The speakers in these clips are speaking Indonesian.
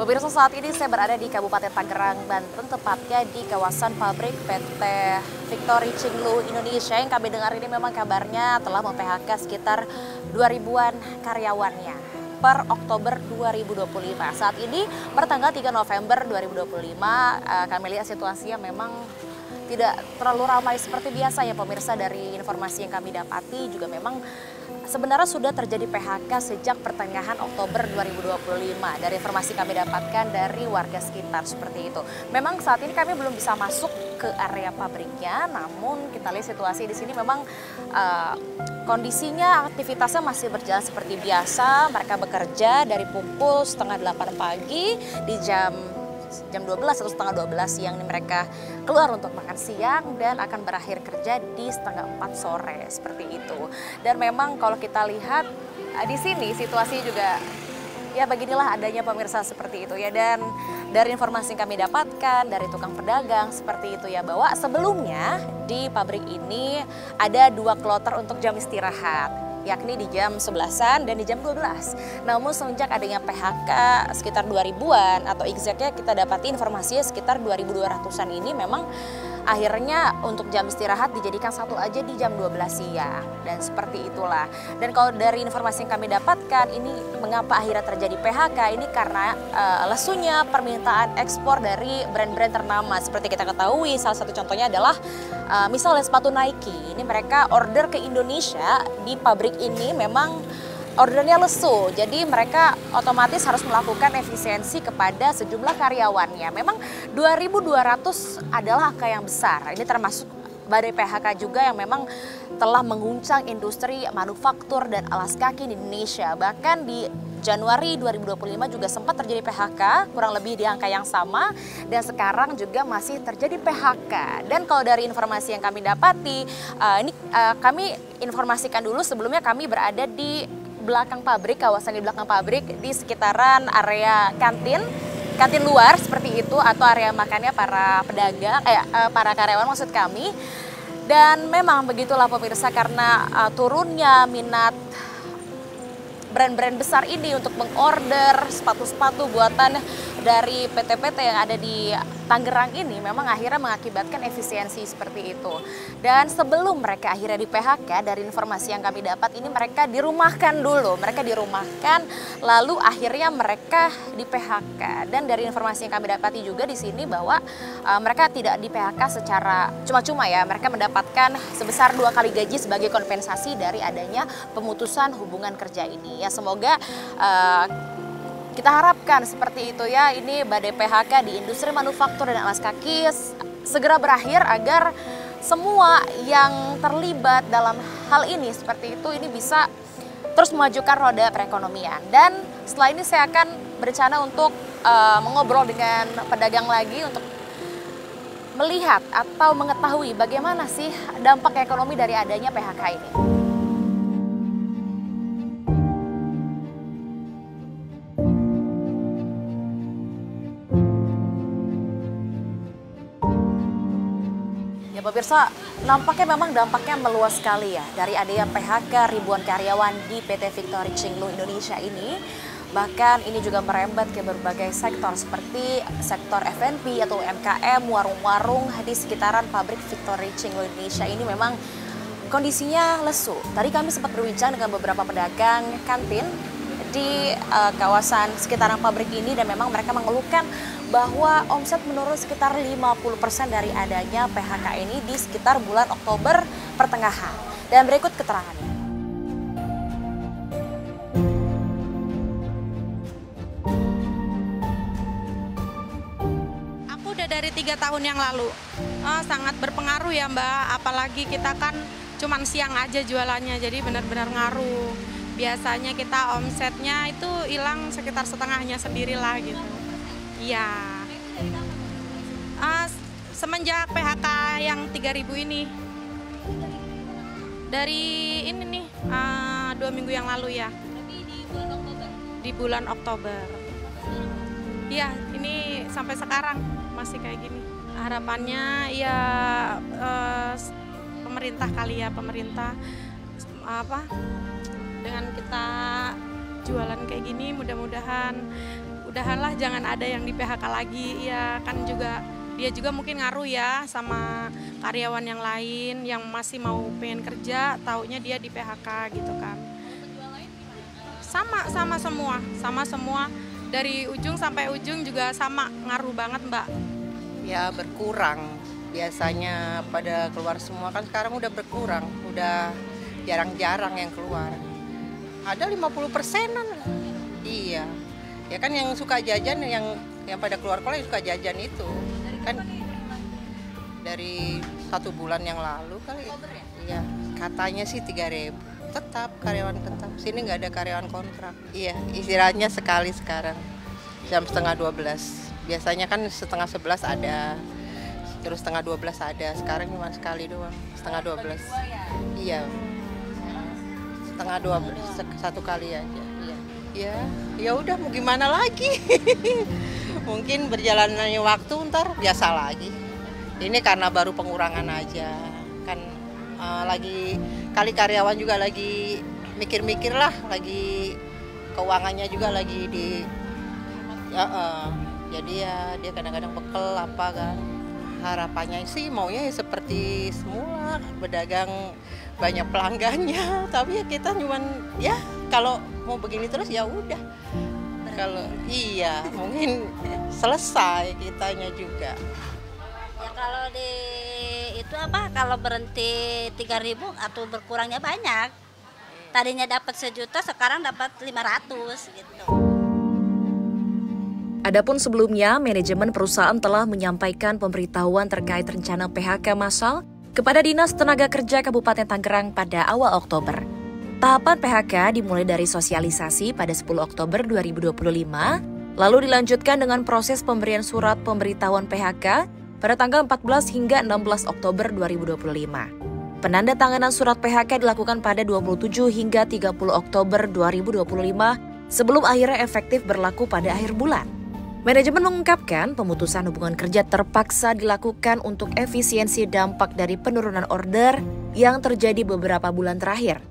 Pemirsa, saat ini saya berada di Kabupaten Tangerang, Banten, tepatnya di kawasan pabrik PT Victory Cinglu Indonesia yang kami dengar ini memang kabarnya telah mem-PHK sekitar 2.000-an karyawannya per Oktober 2025. Saat ini per tanggal 3 November 2025 kami lihat situasinya memang tidak terlalu ramai seperti biasa ya pemirsa. Dari informasi yang kami dapati juga memang sebenarnya sudah terjadi PHK sejak pertengahan Oktober 2025. Dari informasi kami dapatkan dari warga sekitar seperti itu. Memang saat ini kami belum bisa masuk ke area pabriknya, namun kita lihat situasi di sini memang kondisinya aktivitasnya masih berjalan seperti biasa. Mereka bekerja dari pukul setengah 8 pagi di jam 12 atau setengah 12 siang ini mereka keluar untuk makan siang dan akan berakhir kerja di setengah 4 sore seperti itu. Dan memang kalau kita lihat di sini situasi juga ya beginilah adanya pemirsa seperti itu ya. Dan dari informasi yang kami dapatkan dari tukang pedagang seperti itu ya, bahwa sebelumnya di pabrik ini ada 2 kloter untuk jam istirahat, yakni di jam 11-an dan di jam 12. Namun semenjak adanya PHK sekitar 2000-an atau exactnya kita dapati informasinya sekitar 2.200-an ini memang akhirnya untuk jam istirahat dijadikan satu aja di jam 12 siang. Dan seperti itulah. Dan kalau dari informasi yang kami dapatkan ini mengapa akhirnya terjadi PHK ini karena lesunya permintaan ekspor dari brand-brand ternama. Seperti kita ketahui salah satu contohnya adalah misalnya sepatu Nike. Ini mereka order ke Indonesia di pabrik ini memang ordernya lesu, jadi mereka otomatis harus melakukan efisiensi kepada sejumlah karyawannya. Memang 2.200 adalah angka yang besar, ini termasuk badai PHK juga yang memang telah mengguncang industri manufaktur dan alas kaki di Indonesia. Bahkan di Januari 2025 juga sempat terjadi PHK, kurang lebih di angka yang sama, dan sekarang juga masih terjadi PHK. Dan kalau dari informasi yang kami dapati, kami informasikan dulu sebelumnya kami berada di belakang pabrik, kawasan di belakang pabrik, di sekitaran area kantin luar seperti itu, atau area makannya para pedagang, para karyawan maksud kami. Dan memang begitulah pemirsa, karena turunnya minat brand-brand besar ini untuk mengorder sepatu-sepatu buatan dari PT-PT yang ada di Tangerang ini memang akhirnya mengakibatkan efisiensi seperti itu. Dan sebelum mereka akhirnya di PHK, dari informasi yang kami dapat ini mereka dirumahkan dulu. Mereka dirumahkan lalu akhirnya mereka di PHK. Dan dari informasi yang kami dapati juga di sini bahwa mereka tidak di PHK secara cuma-cuma ya. Mereka mendapatkan sebesar 2 kali gaji sebagai kompensasi dari adanya pemutusan hubungan kerja ini. Ya semoga kita harapkan seperti itu ya, ini badai PHK di industri manufaktur dan alas kaki segera berakhir agar semua yang terlibat dalam hal ini seperti itu ini bisa terus memajukan roda perekonomian. Dan setelah ini saya akan berencana untuk mengobrol dengan pedagang lagi untuk melihat atau mengetahui bagaimana sih dampak ekonomi dari adanya PHK ini. Ya pemirsa, nampaknya memang dampaknya meluas sekali ya dari adanya PHK ribuan karyawan di PT Victory Cinglu Indonesia ini. Bahkan ini juga merembet ke berbagai sektor seperti sektor F&B atau UMKM, warung-warung di sekitaran pabrik Victory Cinglu Indonesia ini memang kondisinya lesu. Tadi kami sempat berbincang dengan beberapa pedagang kantin di kawasan sekitaran pabrik ini dan memang mereka mengeluhkan bahwa omset menurun sekitar 50% dari adanya PHK ini di sekitar bulan Oktober pertengahan. Dan berikut keterangannya. Aku udah dari 3 tahun yang lalu. Sangat berpengaruh ya Mbak, apalagi kita kan cuman siang aja jualannya, jadi benar-benar ngaruh. Biasanya kita omsetnya itu hilang sekitar setengahnya sendirilah gitu. Iya. Semenjak PHK yang 3.000 ini. Dari ini nih, 2 minggu yang lalu ya. Tapi di bulan Oktober? Di bulan Oktober. Iya, ini sampai sekarang masih kayak gini. Harapannya ya pemerintah kali ya, pemerintah dengan kita jualan kayak gini mudah-mudahan udahlah jangan ada yang di PHK lagi ya, kan juga dia juga mungkin ngaruh ya sama karyawan yang lain yang masih mau pengen kerja, taunya dia di PHK gitu kan. Sama semua dari ujung sampai ujung juga sama, ngaruh banget Mbak. Ya berkurang, biasanya pada keluar semua, kan sekarang udah berkurang, udah jarang-jarang yang keluar. Ada 50%-an. Iya. Ya kan yang suka jajan, yang pada keluar yang suka jajan itu. Kan dari 1 bulan yang lalu kali. Iya, katanya sih 3.000. Tetap karyawan tetap. Sini nggak ada karyawan kontrak. Iya, istirahatnya sekali sekarang. Jam setengah 12. Biasanya kan setengah 11 ada. Terus setengah 12 ada. Sekarang cuma sekali doang. Setengah 12. Iya. Setengah 12 1 kali aja. Iya. Ya udah mau gimana lagi. Mungkin berjalannya waktu ntar biasa lagi. Ini karena baru pengurangan aja. Kan lagi kali karyawan juga lagi mikir-mikir lah, lagi keuangannya juga lagi di jadi ya dia kadang-kadang bekel apa kan. Harapannya sih maunya ya seperti semula, berdagang banyak pelanggannya, tapi ya kita cuman ya kalau mau begini terus ya udah. Kalau iya mungkin selesai kitanya juga. Ya kalau di itu kalau berhenti 3.000 atau berkurangnya banyak. Tadinya dapat 1 juta, sekarang dapat 500 gitu. Adapun sebelumnya, manajemen perusahaan telah menyampaikan pemberitahuan terkait rencana PHK massal kepada Dinas Tenaga Kerja Kabupaten Tangerang pada awal Oktober. Tahapan PHK dimulai dari sosialisasi pada 10 Oktober 2025, lalu dilanjutkan dengan proses pemberian surat pemberitahuan PHK pada tanggal 14 hingga 16 Oktober 2025. Penandatanganan surat PHK dilakukan pada 27 hingga 30 Oktober 2025 sebelum akhirnya efektif berlaku pada akhir bulan. Manajemen mengungkapkan pemutusan hubungan kerja terpaksa dilakukan untuk efisiensi dampak dari penurunan order yang terjadi beberapa bulan terakhir.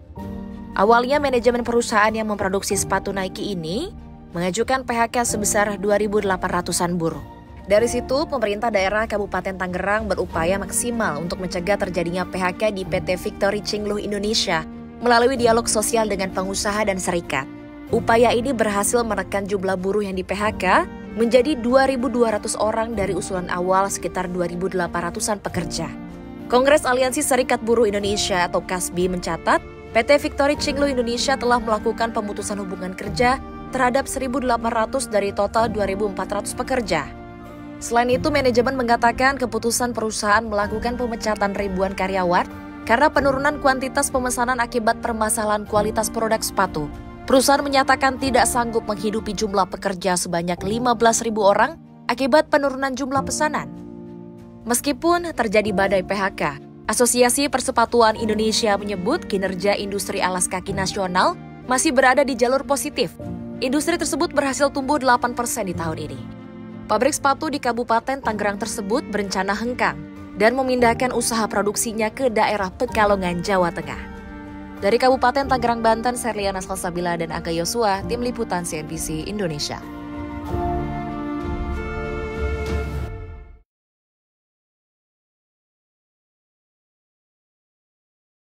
Awalnya manajemen perusahaan yang memproduksi sepatu Nike ini mengajukan PHK sebesar 2.800-an buruh. Dari situ, pemerintah daerah Kabupaten Tangerang berupaya maksimal untuk mencegah terjadinya PHK di PT Victory Cingluh Indonesia melalui dialog sosial dengan pengusaha dan serikat. Upaya ini berhasil menekan jumlah buruh yang di PHK menjadi 2.200 orang dari usulan awal sekitar 2.800-an pekerja. Kongres Aliansi Serikat Buruh Indonesia atau KASBI mencatat, PT Victory Cingluh Indonesia telah melakukan pemutusan hubungan kerja terhadap 1.800 dari total 2.400 pekerja. Selain itu, manajemen mengatakan keputusan perusahaan melakukan pemecatan ribuan karyawan karena penurunan kuantitas pemesanan akibat permasalahan kualitas produk sepatu. Perusahaan menyatakan tidak sanggup menghidupi jumlah pekerja sebanyak 15.000 orang akibat penurunan jumlah pesanan. Meskipun terjadi badai PHK, Asosiasi Persepatuan Indonesia menyebut kinerja industri alas kaki nasional masih berada di jalur positif. Industri tersebut berhasil tumbuh 8% di tahun ini. Pabrik sepatu di Kabupaten Tangerang tersebut berencana hengkang dan memindahkan usaha produksinya ke daerah Pekalongan, Jawa Tengah. Dari Kabupaten Tangerang, Banten, Serliana Salsabila dan Aga Yosua, Tim Liputan CNBC Indonesia.